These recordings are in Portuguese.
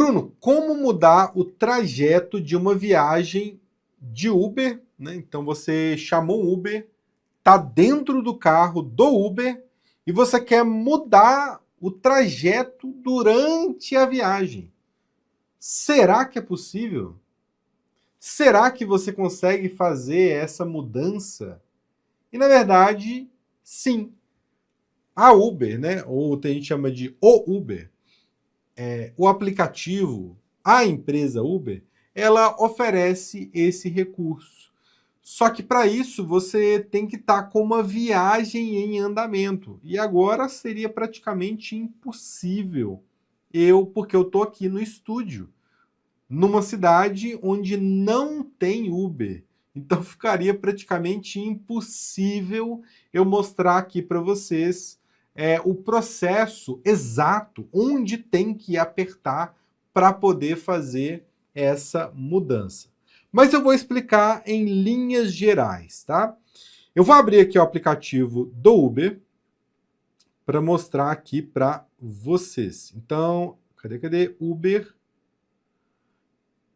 Bruno, como mudar o trajeto de uma viagem de Uber, né? Então você chamou um Uber, está dentro do carro do Uber e você quer mudar o trajeto durante a viagem. Será que é possível? Será que você consegue fazer essa mudança? E na verdade, sim. A Uber, né? Ou a gente chama de o Uber, o aplicativo, a empresa Uber, ela oferece esse recurso. Só que para isso você tem que estar com uma viagem em andamento. E agora seria praticamente impossível porque eu estou aqui no estúdio, numa cidade onde não tem Uber. Então ficaria praticamente impossível eu mostrar aqui para vocês o processo exato, onde tem que apertar para poder fazer essa mudança. Mas eu vou explicar em linhas gerais, tá? Eu vou abrir aqui o aplicativo do Uber para mostrar aqui para vocês. Então, cadê Uber?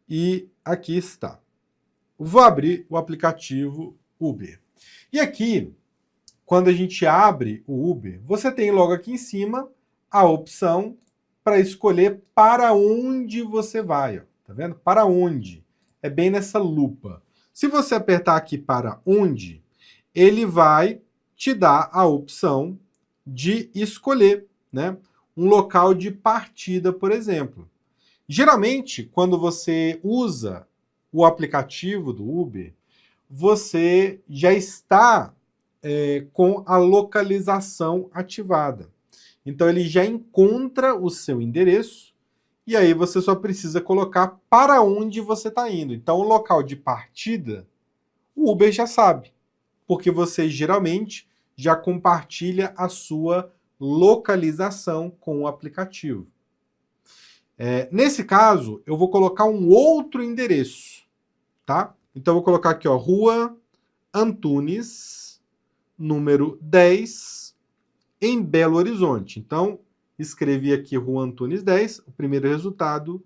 E aqui está. Vou abrir o aplicativo Uber. E aqui, quando a gente abre o Uber, você tem logo aqui em cima a opção para escolher para onde você vai. Ó. Tá vendo? Para onde? É bem nessa lupa. Se você apertar aqui para onde, ele vai te dar a opção de escolher, né, um local de partida, por exemplo. Geralmente, quando você usa o aplicativo do Uber, você já está com a localização ativada. Então, ele já encontra o seu endereço e aí você só precisa colocar para onde você está indo. Então, o local de partida, o Uber já sabe, porque você geralmente já compartilha a sua localização com o aplicativo. Nesse caso, eu vou colocar um outro endereço, tá? Então, eu vou colocar aqui, ó, Rua Antunes, número 10, em Belo Horizonte. Então, escrevi aqui Rua Antunes 10, o primeiro resultado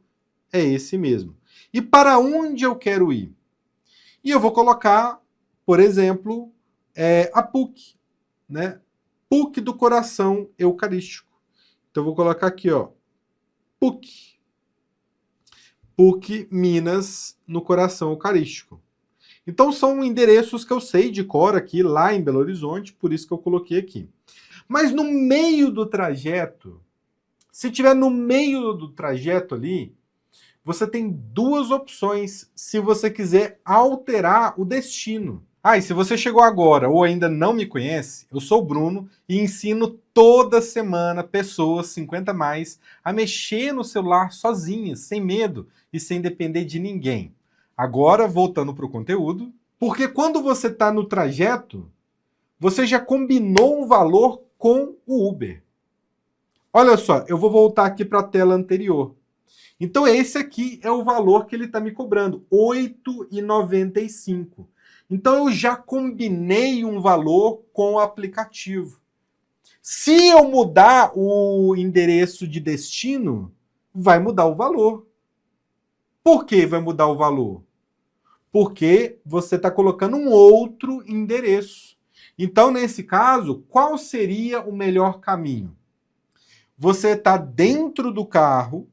é esse mesmo. E para onde eu quero ir? E eu vou colocar, por exemplo, a PUC, né? PUC do Coração Eucarístico. Então, eu vou colocar aqui, ó, PUC. PUC Minas no Coração Eucarístico. Então são endereços que eu sei de cor aqui, lá em Belo Horizonte, por isso que eu coloquei aqui. Mas no meio do trajeto, se tiver no meio do trajeto ali, você tem duas opções se você quiser alterar o destino. E se você chegou agora ou ainda não me conhece, eu sou o Bruno e ensino toda semana pessoas 50 mais a mexer no celular sozinhas, sem medo e sem depender de ninguém. Agora, voltando para o conteúdo, porque quando você está no trajeto, você já combinou um valor com o Uber. Olha só, eu vou voltar aqui para a tela anterior. Então esse aqui é o valor que ele está me cobrando, R$ 8,95. Então eu já combinei um valor com o aplicativo. Se eu mudar o endereço de destino, vai mudar o valor. Por que vai mudar o valor? Porque você está colocando um outro endereço. Então, nesse caso, qual seria o melhor caminho? Você está dentro do carro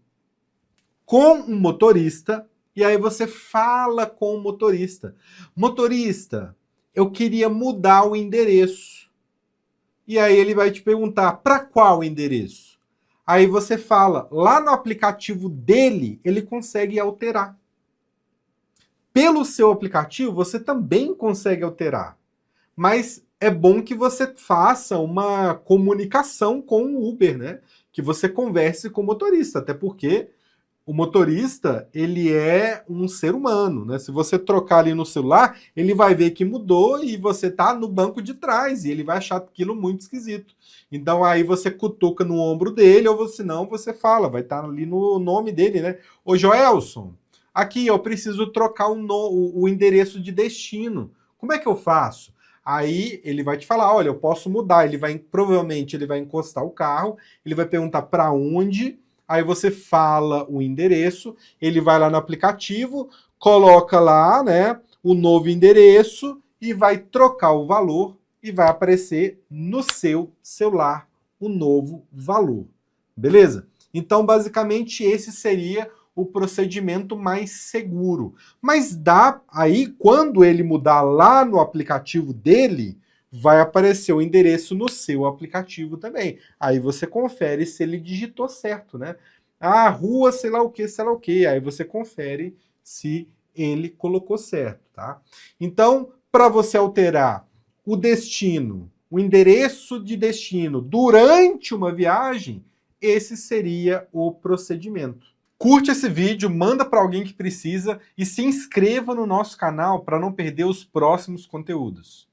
com um motorista e aí você fala com o motorista. Motorista, eu queria mudar o endereço. E aí ele vai te perguntar, para qual endereço? Aí você fala, lá no aplicativo dele, ele consegue alterar. Pelo seu aplicativo, você também consegue alterar. Mas é bom que você faça uma comunicação com o Uber, né? Que você converse com o motorista, até porque o motorista, ele é um ser humano, né? Se você trocar ali no celular, ele vai ver que mudou e você tá no banco de trás e ele vai achar aquilo muito esquisito. Então aí você cutuca no ombro dele ou senão você fala, vai estar ali no nome dele, né? Ô Joelson, aqui eu preciso trocar o endereço de destino. Como é que eu faço? Aí ele vai te falar, olha, eu posso mudar. Provavelmente ele vai encostar o carro, ele vai perguntar para onde. aí você fala o endereço, ele vai lá no aplicativo, coloca lá, né, o novo endereço e vai trocar o valor e vai aparecer no seu celular o novo valor. Beleza? Então, basicamente, esse seria o procedimento mais seguro. Mas dá aí, quando ele mudar lá no aplicativo dele, vai aparecer o endereço no seu aplicativo também. Aí você confere se ele digitou certo, né? Ah, rua, sei lá o que, sei lá o que. Aí você confere se ele colocou certo, tá? Então, para você alterar o destino, o endereço de destino durante uma viagem, esse seria o procedimento. Curte esse vídeo, manda para alguém que precisa e se inscreva no nosso canal para não perder os próximos conteúdos.